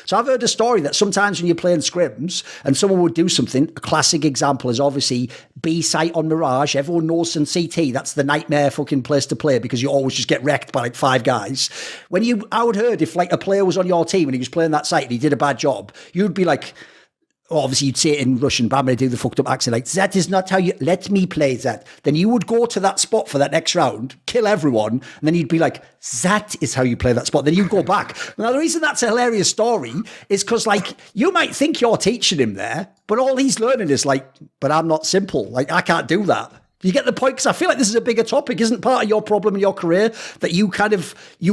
So I've heard a story that sometimes when you're playing scrims and someone would do something, a classic example is obviously B site on Mirage. Everyone knows in CT, that's the nightmare fucking place to play because you always just get wrecked by like 5 guys. I would heard if like a player was on your team and he was playing that site and he did a bad job, you'd be like, obviously you'd say it in Russian, but I'm going to do the fucked up accent, like, that is not how you, let me play that. Then you would go to that spot for that next round, kill everyone, and then you'd be like, that is how you play that spot. Then you'd go back. Now, the reason that's a hilarious story is because, like, you might think you're teaching him there, but all he's learning is like, but I'm not simple. Like, I can't do that. You get the point? Because I feel like this is a bigger topic. Isn't part of your problem in your career that you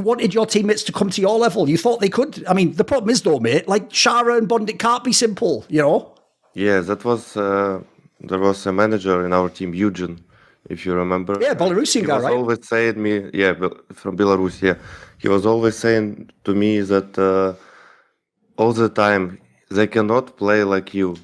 wanted your teammates to come to your level? You thought they could. I mean, the problem is though, mate, like Shara and Bond, it can't be simple, you know? Yeah, that was, there was a manager in our team, Eugene, if you remember. Yeah, Belarusian guy, right? He was always saying me, yeah, from Belarus, yeah. He was always saying to me that all the time, they cannot play like you.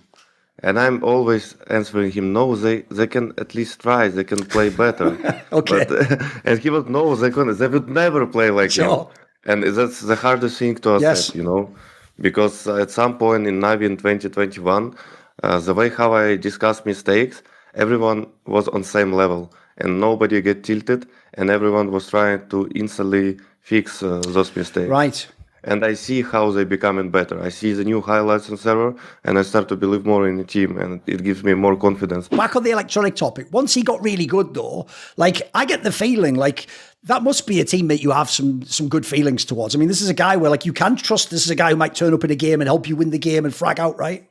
And I'm always answering him, no, they can at least try, they can play better. Okay. But, and he would, no, they would never play like you. And that's the hardest thing to accept, you know, because at some point in Navi in 2021, the way how I discuss mistakes, everyone was on same level and nobody get tilted and everyone was trying to instantly fix those mistakes. Right. And I see how they becoming better. I see the new highlights on server, and I start to believe more in the team, and it gives me more confidence. Back on the electronic topic, once he got really good, though, like I get the feeling like that must be a teammate you have some good feelings towards. I mean, this is a guy where like you can trust. This is a guy who might turn up in a game and help you win the game and frag out, right?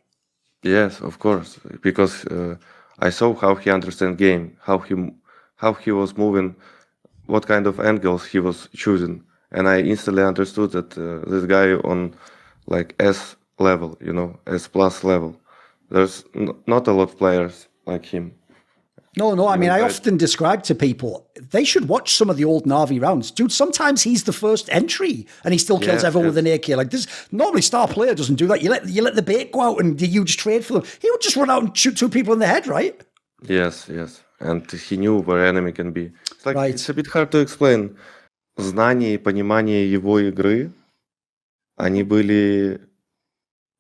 Yes, of course, because I saw how he understands game, how he was moving, what kind of angles he was choosing. And I instantly understood that this guy on like S level, you know, S plus level. There's not a lot of players like him. No, I mean, I often describe to people, they should watch some of the old Na'Vi rounds. Dude, sometimes he's the first entry and he still kills everyone with an AK. Like this, normally star player doesn't do that. You let the bait go out and you just trade for them. He would just run out and shoot 2 people in the head, right? Yes. And he knew where enemy can be. It's like, It's a bit hard to explain. Знание и понимание его игры, они были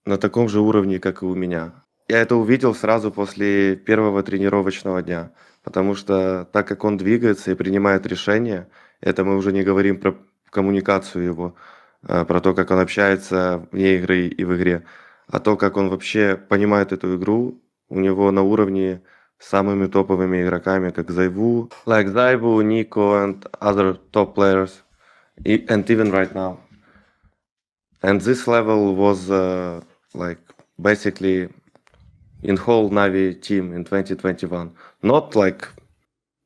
на таком же уровне, как и у меня. Я это увидел сразу после первого тренировочного дня, потому что так как он двигается и принимает решения, это мы уже не говорим про коммуникацию его, про то, как он общается вне игры и в игре, а то, как он вообще понимает эту игру, у него на уровне самыми топовыми игроками, как Zaivu, Nico and other top players, and even right now. And this level was like basically in whole Navi team in 2021. Not like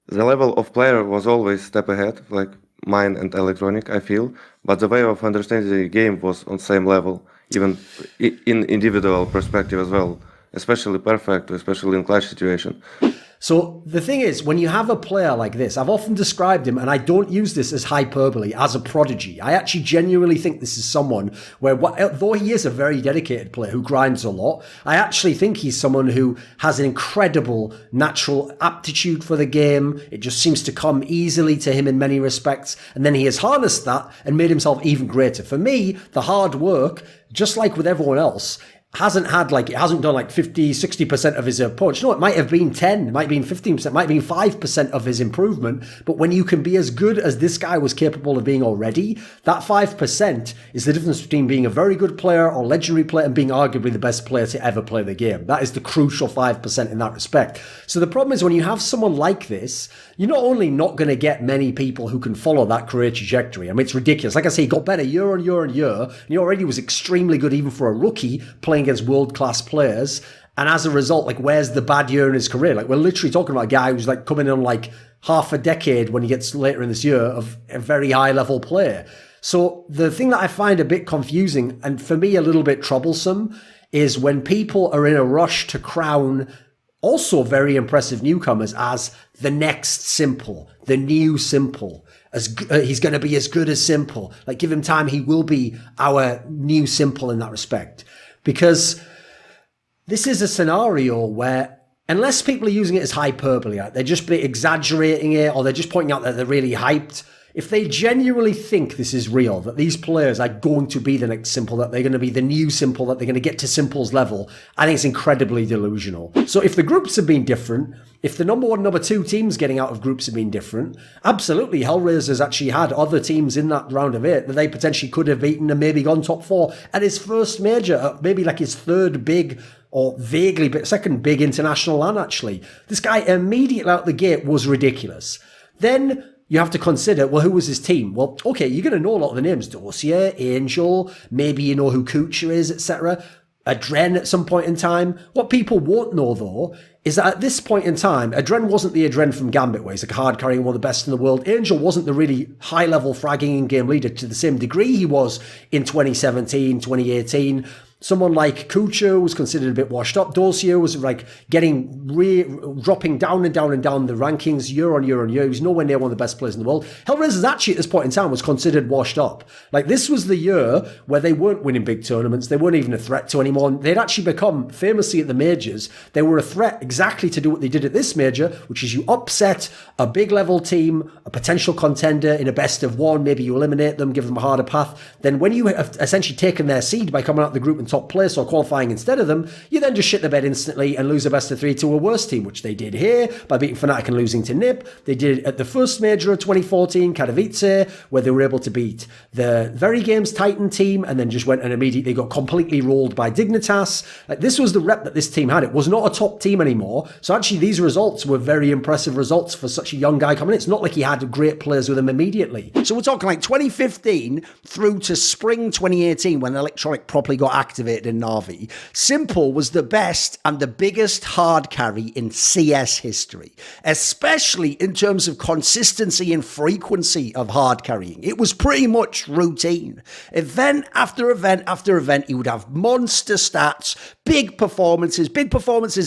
the level of player was always step ahead, like mine and Electronic, I feel, but the way of understanding the game was on same level, even in individual perspective as well. Especially perfect, especially in clutch situation. So the thing is, when you have a player like this, I've often described him, and I don't use this as hyperbole, as a prodigy. I actually genuinely think this is someone where, though he is a very dedicated player who grinds a lot, I actually think he's someone who has an incredible natural aptitude for the game. It just seems to come easily to him in many respects. And then he has harnessed that and made himself even greater. For me, the hard work, just like with everyone else, hasn't done like 50, 60% of his approach. No, it might have been 10, it might have been 15%, it might have been 5% of his improvement. But when you can be as good as this guy was capable of being already, that 5% is the difference between being a very good player or legendary player and being arguably the best player to ever play the game. That is the crucial 5% in that respect. So the problem is when you have someone like this, you're not only not going to get many people who can follow that career trajectory. I mean, it's ridiculous. Like I say, he got better year on year on year, and he already was extremely good even for a rookie playing against world-class players. And as a result, like, where's the bad year in his career? Like, we're literally talking about a guy who's like coming on like half a decade when he gets later in this year of a very high-level player. So the thing that I find a bit confusing and for me a little bit troublesome is when people are in a rush to crown also very impressive newcomers as the next s1mple, the new s1mple. He's going to be as good as s1mple. Like, give him time, he will be our new s1mple in that respect. Because this is a scenario where, unless people are using it as hyperbole, they're just exaggerating it, or they're just pointing out that they're really hyped, if they genuinely think this is real, that these players are going to be the next s1mple, that they're going to be the new s1mple, that they're going to get to s1mple's level, I think it's incredibly delusional. So if the groups have been different, if the number 1, number 2 teams getting out of groups have been different, absolutely, Hellraiser's actually had other teams in that round of 8 that they potentially could have beaten and maybe gone top 4 at his first major, maybe like his third big or vaguely but second big international LAN, actually. This guy immediately out the gate was ridiculous. Then you have to consider, well, who was his team? Well, okay, you're going to know a lot of the names. Dossier, Angel, maybe you know who Kucha is, etc. Adren at some point in time. What people won't know, though, is that at this point in time, Adren wasn't the Adren from Gambit, where he's like hard carrying one of the best in the world. Angel wasn't the really high-level fragging in-game leader to the same degree he was in 2017, 2018. Someone like Kucha was considered a bit washed up. Dossier was like dropping down and down and down the rankings year on year on year. He was nowhere near one of the best players in the world. Hellraiser's actually at this point in time was considered washed up. Like this was the year where they weren't winning big tournaments. They weren't even a threat to anyone. They'd actually become famously at the majors. They were a threat exactly to do what they did at this major, which is you upset a big level team, a potential contender in a best of 1. Maybe you eliminate them, give them a harder path. Then when you have essentially taken their seed by coming out of the group and top place or qualifying instead of them, you then just shit the bed instantly and lose a best of 3 to a worse team, which they did here by beating Fnatic and losing to NIP. They did it at the first major of 2014, Katowice, where they were able to beat the Very Games Titan team and then just went and immediately got completely rolled by Dignitas. Like this was the rep that this team had. It was not a top team anymore. So actually these results were very impressive results for such a young guy coming in. It's not like he had great players with him immediately. So we're talking like 2015 through to spring 2018 when Electronic properly got activated in Na'Vi. s1mple was the best and the biggest hard carry in CS history, especially in terms of consistency and frequency of hard carrying. It was pretty much routine. Event after event after event, he would have monster stats, big performances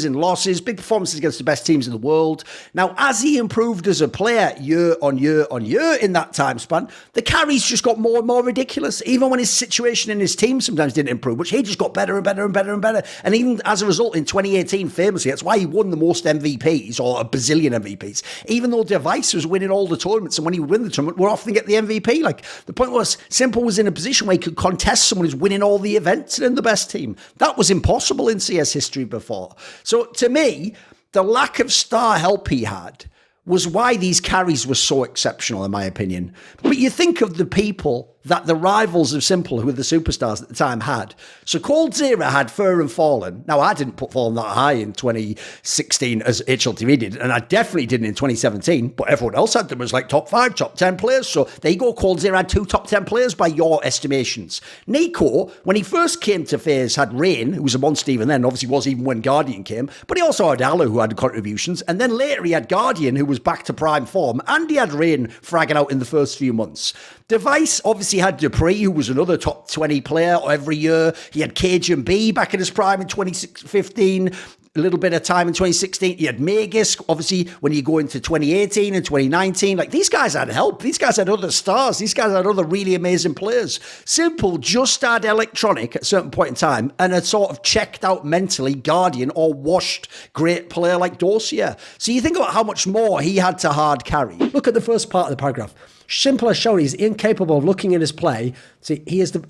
in losses, big performances against the best teams in the world. Now, as he improved as a player year on year on year in that time span, the carries just got more and more ridiculous, even when his situation in his team sometimes didn't improve, which he just got better and better and better and better. And even as a result, in 2018, famously, that's why he won the most MVPs, or a bazillion MVPs, even though Device was winning all the tournaments. And when he would win the tournament, we'd often get the MVP. Like, the point was, s1mple was in a position where he could contest someone who's winning all the events and in the best team. That was impossible in CS history before. So to me, the lack of star help he had was why these carries were so exceptional, in my opinion. But you think of the people that the rivals of s1mple, who were the superstars at the time, had. So coldzera had Fur and Fallen. Now, I didn't put Fallen that high in 2016 as HLTV did, and I definitely didn't in 2017, but everyone else had them as like top 5, top 10 players. So there you go, coldzera had 2 top 10 players by your estimations. Nico, when he first came to FaZe, had Rain, who was a monster even then, obviously was even when Guardian came, but he also had Allo, who had contributions, and then later he had Guardian, who was back to prime form, and he had Rain fragging out in the first few months. Device obviously had Dupree, who was another top 20 player every year. He had Cajun B back in his prime in 2015, a little bit of time in 2016. He had Magus, obviously, when you go into 2018 and 2019. Like, these guys had help. These guys had other stars. These guys had other really amazing players. s1mple just had Electronic at a certain point in time and had sort of checked out mentally Guardian or washed great player like Dossier. So you think about how much more he had to hard carry. Look at the first part of the paragraph. s1mple has shown he's incapable of looking at his play. So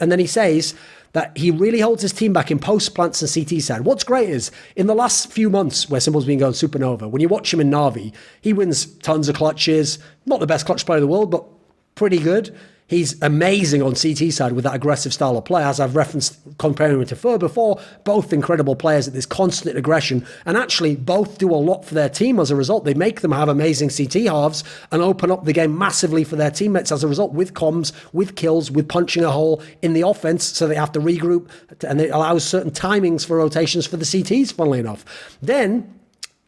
and then he says that he really holds his team back in post, plants, and CT side. What's great is, in the last few months where s1mple's been going supernova, when you watch him in Na'Vi, he wins tons of clutches. Not the best clutch player in the world, but pretty good. He's amazing on CT side with that aggressive style of play. As I've referenced, comparing him to Fur before, both incredible players at this constant aggression, and actually both do a lot for their team as a result. They make them have amazing CT halves and open up the game massively for their teammates as a result, with comms, with kills, with punching a hole in the offense, so they have to regroup, and it allows certain timings for rotations for the CTs, funnily enough. Then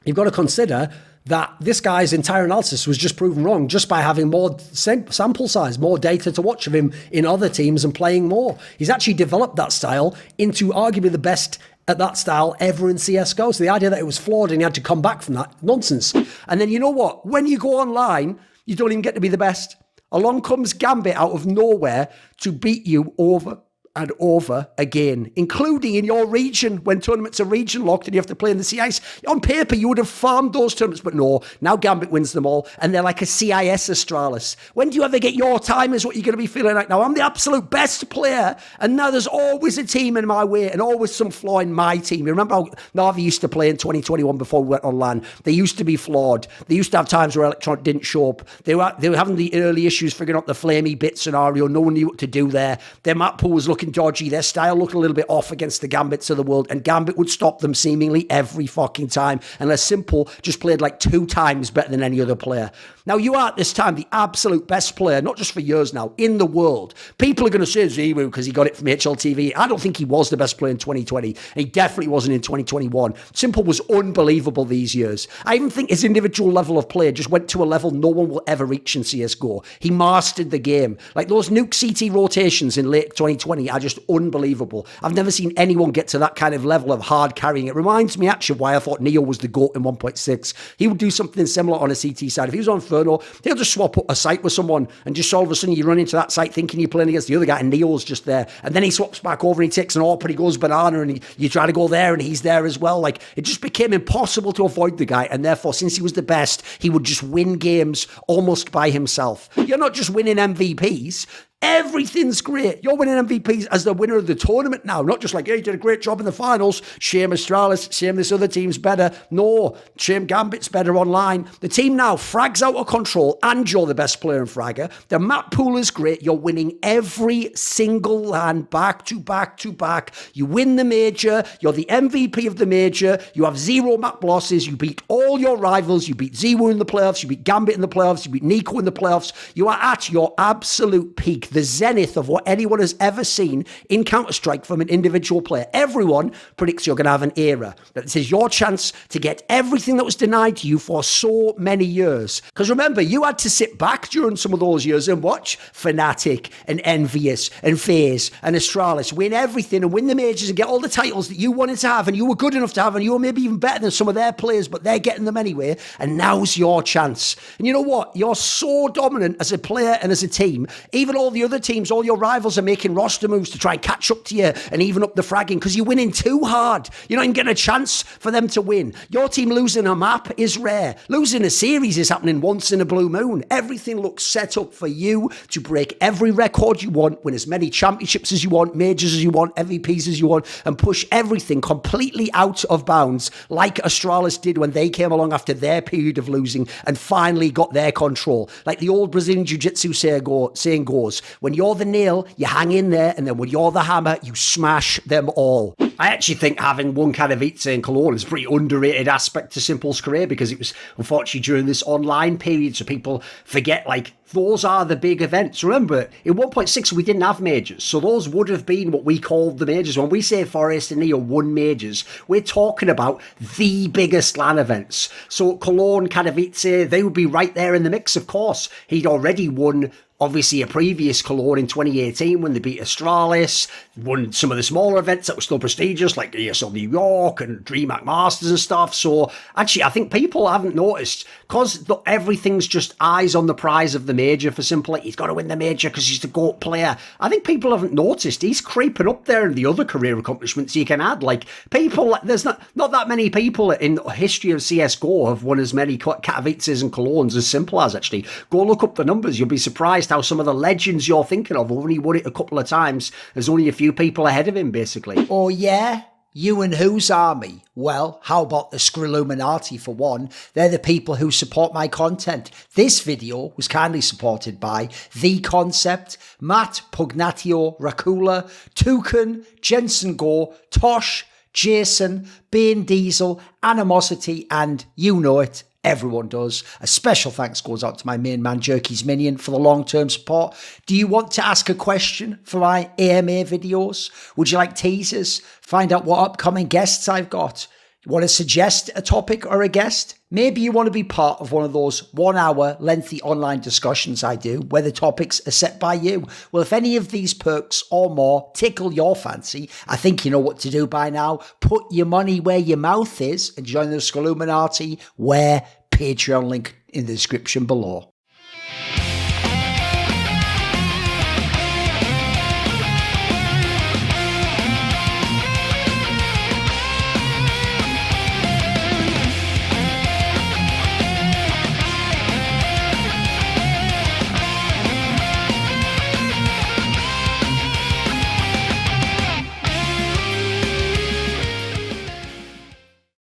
you've got to consider that this guy's entire analysis was just proven wrong just by having more sample size, more data to watch of him in other teams and playing more. He's actually developed that style into arguably the best at that style ever in CSGO. So the idea that it was flawed and he had to come back from that, nonsense. And then you know what? When you go online, you don't even get to be the best. Along comes Gambit out of nowhere to beat you over and over again, including in your region when tournaments are region locked and you have to play in the CIS. On paper, you would have farmed those tournaments, but no, now Gambit wins them all and they're like a CIS Astralis. When do you ever get your time is what you're going to be feeling like now. I'm the absolute best player and now there's always a team in my way and always some flaw in my team. You remember how Navi used to play in 2021 before we went on LAN? They used to be flawed. They used to have times where Electronic didn't show up. They were having the early issues figuring out the flamey bit scenario. No one knew what to do there. Their map pool was looking dodgy. Their style looked a little bit off against the Gambits of the world, and Gambit would stop them seemingly every fucking time, unless s1mple just played like 2 times better than any other player. Now, you are at this time the absolute best player, not just for years now, in the world. People are going to say z1mple because he got it from HLTV. I don't think he was the best player in 2020. And he definitely wasn't in 2021. s1mple was unbelievable these years. I even think his individual level of play just went to a level no one will ever reach in CSGO. He mastered the game. Like those nuke CT rotations in late 2020 are just unbelievable. I've never seen anyone get to that kind of level of hard carrying. It reminds me actually of why I thought Neo was the GOAT in 1.6. He would do something similar on a CT side. If he was on Inferno, he'll just swap up a site with someone and just all of a sudden you run into that site thinking you're playing against the other guy and Neo's just there. And then he swaps back over and he takes an AWP and he goes banana and you try to go there and he's there as well. Like it just became impossible to avoid the guy. And therefore, since he was the best, he would just win games almost by himself. You're not just winning MVPs. Everything's great. You're winning MVPs as the winner of the tournament now. Not just like, hey, you did a great job in the finals. Shame Astralis. Shame this other team's better. No, shame Gambit's better online. The team now frags out of control and you're the best player in Fragger. The map pool is great. You're winning every single LAN back to back to back. You win the major. You're the MVP of the major. You have 0 map losses. You beat all your rivals. You beat z1mple in the playoffs. You beat Gambit in the playoffs. You beat Nico in the playoffs. You are at your absolute peak. The zenith of what anyone has ever seen in Counter-Strike from an individual player. Everyone predicts you're going to have an era. That this is your chance to get everything that was denied to you for so many years. Because remember, you had to sit back during some of those years and watch Fnatic and Envious and FaZe and Astralis win everything and win the majors and get all the titles that you wanted to have and you were good enough to have and you were maybe even better than some of their players, but they're getting them anyway. And now's your chance. And you know what? You're so dominant as a player and as a team. Even all the other teams, all your rivals are making roster moves to try and catch up to you and even up the fragging because you're winning too hard. You're not even getting a chance for them to win. Your team losing a map is rare. Losing a series is happening once in a blue moon. Everything looks set up for you to break every record you want, win as many championships as you want, majors as you want, MVPs as you want, and push everything completely out of bounds like Astralis did when they came along after their period of losing and finally got their control. Like the old Brazilian Jiu-Jitsu saying goes, when you're the nail, you hang in there, and then when you're the hammer, you smash them all. I actually think having one Katowice in Cologne is a pretty underrated aspect to s1mple's career because it was unfortunately during this online period, so people forget like those are the big events. Remember, in 1.6 we didn't have majors, so those would have been what we called the majors. When we say Forest and Neo won majors, we're talking about the biggest LAN events. So Cologne, Katowice, they would be right there in the mix, of course. He'd already won obviously a previous Cologne in 2018 when they beat Astralis, won some of the smaller events that were still prestigious like ESL New York and DreamHack Masters and stuff. So actually I think people haven't noticed because everything's just eyes on the prize of the major for s1mple. He's got to win the major because he's the GOAT player. I think people haven't noticed he's creeping up there in the other career accomplishments you can add. Like people, there's not that many people in the history of CSGO have won as many Katowices and Colognes as s1mple has actually. Go look up the numbers. You'll be surprised how some of the legends you're thinking of have only won it a couple of times. There's only a few people ahead of him, basically. Oh, yeah? You and whose army? Well, how about the Skrilluminati for one? They're the people who support my content. This video was kindly supported by The Concept, Matt, Pugnatio, Rajcula, Toucan, Jensen Goh, Tosh, Jasun, Banediesel, Animosity, and you know it, everyone does. A special thanks goes out to my main man, Jerky's Minion, for the long-term support. Do you want to ask a question for my AMA videos? Would you like teasers? Find out what upcoming guests I've got? You want to suggest a topic or a guest? Maybe you want to be part of one of those 1 hour lengthy online discussions I do where the topics are set by you. Well, if any of these perks or more tickle your fancy, I think you know what to do by now. Put your money where your mouth is and join the Skrilluminati, where Patreon link in the description below.